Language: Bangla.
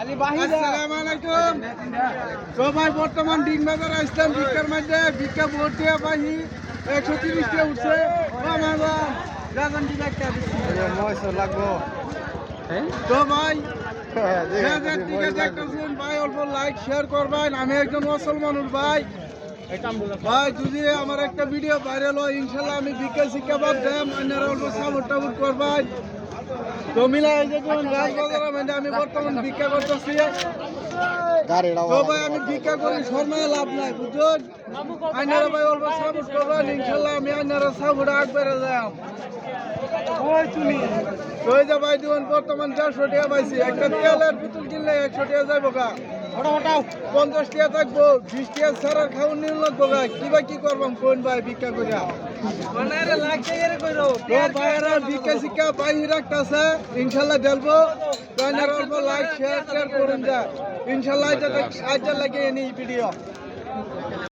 আসসালামু আলাইকুম। সবাই বর্তমান ডিম বাজার আসলাম ভিক্ষার মধ্যে ভিক্ষা ভোট দিয়ে পাহি 130 টাকা উঠছে। লাগবো তো ভাই ভাই অল্প লাইক শেয়ার করবেন। আমি একজন মুসলমানুর ভাই ভাই যদি আমার একটা ভিডিও ভাইরাল হয় ইনশাল্লাহ আমি ভিক্ষা শিক্ষা বাদ দেম আপনারা অল্প সাপোর্ট টাপোর্ট করবেন। তো মিলাই রাজবাজারের মধ্যে আমি বর্তমান ভিক্ষা করতেছি। তো ভাই আমি ভিক্ষা করি শর্মায় লাভ নাই বুঝুন। আপনারা ভাই অল্প সাপোর্ট করবেন ইনশাল্লাহ আমি আপনারা সাপোর্ট আগবেড়ে যাম। ওই যে ভাই দিবেন বর্তমান 400 টাকা পাইছি। একটা তেলের বোতল কিনলে 100 টাকা যাইব গা। 50 টাকা থাকবো 20 টাকা সারার খাওয়ার নিয়ে লাগবো গা। কিবা কি করবাম কোন ভাই ভিক্ষা করিয়া ভাইয়েরা ভিক্ষা শিক্ষা পাই রাখতেছে ইনশাল্লাহ ঢেলবো। অল্প লাইক শেয়ার করুন যা ইনশাল্লাহ এটা লাগিয়ে নিই ভিডিও।